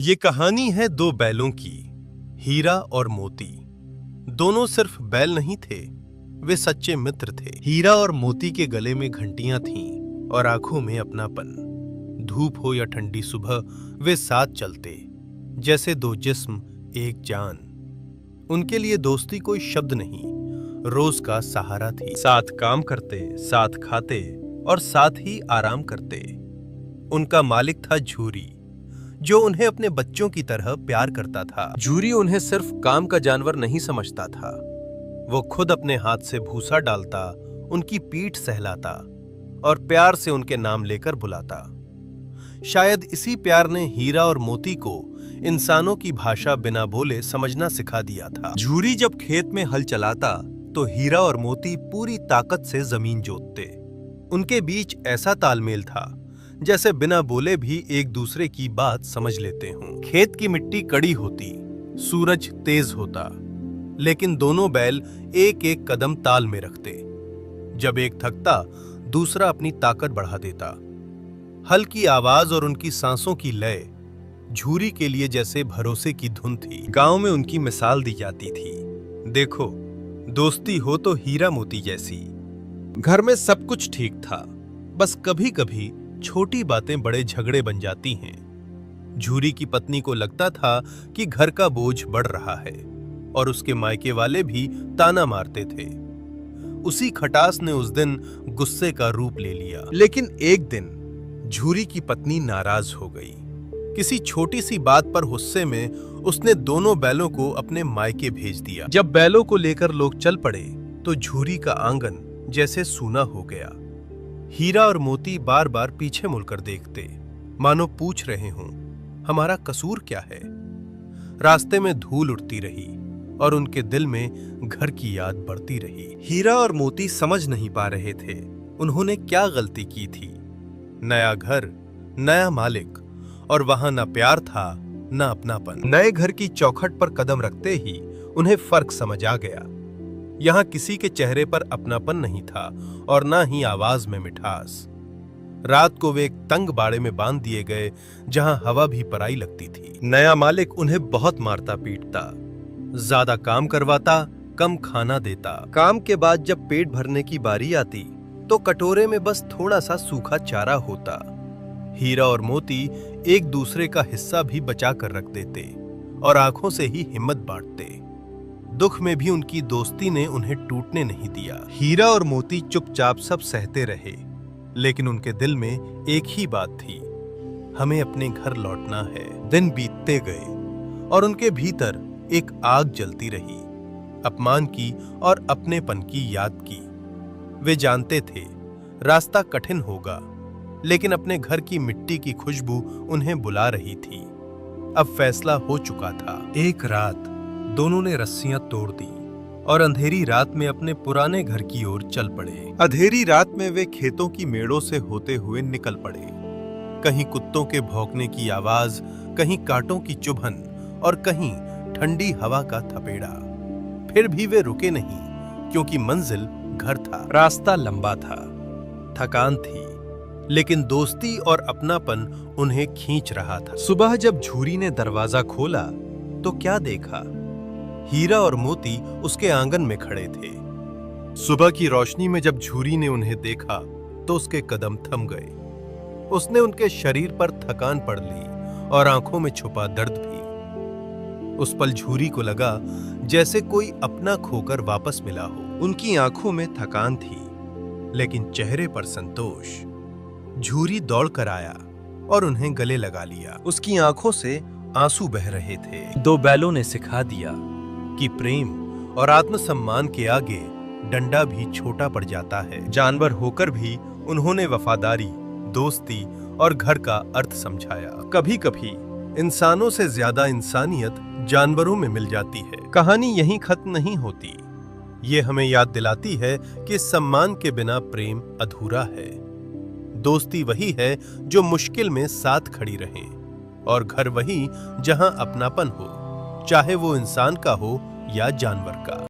ये कहानी है दो बैलों की, हीरा और मोती। दोनों सिर्फ बैल नहीं थे, वे सच्चे मित्र थे। हीरा और मोती के गले में घंटियां थीं और आंखों में अपनापन। धूप हो या ठंडी सुबह, वे साथ चलते, जैसे दो जिस्म एक जान। उनके लिए दोस्ती कोई शब्द नहीं, रोज का सहारा थी। साथ काम करते, साथ खाते और साथ ही आराम करते। उनका मालिक था झूरी, जो उन्हें अपने बच्चों की तरह प्यार करता था। झूरी उन्हें सिर्फ काम का जानवर नहीं समझता था, वो खुद अपने हाथ से भूसा डालता, उनकी पीठ सहलाता और प्यार से उनके नाम लेकर बुलाता। शायद इसी प्यार ने हीरा और मोती को इंसानों की भाषा बिना बोले समझना सिखा दिया था। झूरी जब खेत में हल चलाता तो हीरा और मोती पूरी ताकत से जमीन जोतते। उनके बीच ऐसा तालमेल था जैसे बिना बोले भी एक दूसरे की बात समझ लेते हों। खेत की मिट्टी कड़ी होती, सूरज तेज होता, लेकिन दोनों बैल एक एक कदम ताल में रखते। जब एक थकता, दूसरा अपनी ताकत बढ़ा देता। हल की आवाज और उनकी सांसों की लय झूरी के लिए जैसे भरोसे की धुन थी। गांव में उनकी मिसाल दी जाती थी, देखो दोस्ती हो तो हीरा मोती जैसी। घर में सब कुछ ठीक था, बस कभी कभी छोटी बातें बड़े झगड़े बन जाती हैं। झूरी की पत्नी को लगता था कि घर का बोझ बढ़ रहा है और उसके मायके वाले भी ताना मारते थे। उसी खटास ने उस दिन गुस्से का रूप ले लिया। लेकिन एक दिन झूरी की पत्नी नाराज हो गई। किसी छोटी सी बात पर गुस्से में उसने दोनों बैलों को अपने मायके भेज दिया। जब बैलों को लेकर लोग चल पड़े तो झूरी का आंगन जैसे सूना हो गया। हीरा और मोती बार बार पीछे मुड़कर देखते, मानो पूछ रहे हों, हमारा कसूर क्या है। रास्ते में धूल उड़ती रही और उनके दिल में घर की याद बढ़ती रही। हीरा और मोती समझ नहीं पा रहे थे उन्होंने क्या गलती की थी। नया घर, नया मालिक, और वहां न प्यार था न अपनापन। नए घर की चौखट पर कदम रखते ही उन्हें फर्क समझ आ गया। यहां किसी के चेहरे पर अपनापन नहीं था और ना ही आवाज में मिठास। रात को वे एक तंग बाड़े में बांध दिए गए जहां हवा भी पराई लगती थी। नया मालिक उन्हें बहुत मारता पीटता, ज्यादा काम करवाता, कम खाना देता। काम के बाद जब पेट भरने की बारी आती तो कटोरे में बस थोड़ा सा सूखा चारा होता। हीरा और मोती एक दूसरे का हिस्सा भी बचा कर रख देते और आंखों से ही हिम्मत बांटते। दुख में भी उनकी दोस्ती ने उन्हें टूटने नहीं दिया। हीरा और मोती चुपचाप सब सहते रहे, लेकिन उनके दिल में एक ही बात थी, हमें अपने घर लौटना है। दिन बीतते गए और उनके भीतर एक आग जलती रही, अपमान की और अपनेपन की याद की। वे जानते थे रास्ता कठिन होगा, लेकिन अपने घर की मिट्टी की खुशबू उन्हें बुला रही थी। अब फैसला हो चुका था। एक रात दोनों ने रस्सियां तोड़ दी और अंधेरी रात में अपने पुराने घर की ओर चल पड़े। अंधेरी रात में वे खेतों की मेड़ों से होते हुए निकल पड़े। कहीं कुत्तों के भौंकने की आवाज, कहीं कांटों की चुभन और कहीं ठंडी हवा का थपेड़ा। फिर भी वे रुके नहीं, क्योंकि मंजिल घर था। रास्ता लंबा था, थकान थी, लेकिन दोस्ती और अपनापन उन्हें खींच रहा था। सुबह जब झूरी ने दरवाजा खोला तो क्या देखा? हीरा और मोती उसके आंगन में खड़े थे। सुबह की रोशनी में जब झूरी ने उन्हें देखा तो उसके कदम थम गए। उसने उनके शरीर पर थकान पड़ ली और आंखों में छुपा दर्द भी। उस पल झूरी को लगा जैसे कोई अपना खोकर वापस मिला हो। उनकी आंखों में थकान थी, लेकिन चेहरे पर संतोष। झूरी दौड़ कर आया और उन्हें गले लगा लिया। उसकी आंखों से आंसू बह रहे थे। दो बैलों ने सिखा दिया कि प्रेम और आत्मसम्मान के आगे डंडा भी छोटा पड़ जाता है। जानवर होकर भी उन्होंने वफादारी, दोस्ती और घर का अर्थ समझाया। कभी कभी इंसानों से ज्यादा इंसानियत जानवरों में मिल जाती है। कहानी यहीं खत्म नहीं होती। ये हमें याद दिलाती है कि सम्मान के बिना प्रेम अधूरा है। दोस्ती वही है जो मुश्किल में साथ खड़ी रहे, और घर वही जहां अपनापन हो, चाहे वो इंसान का हो या जानवर का।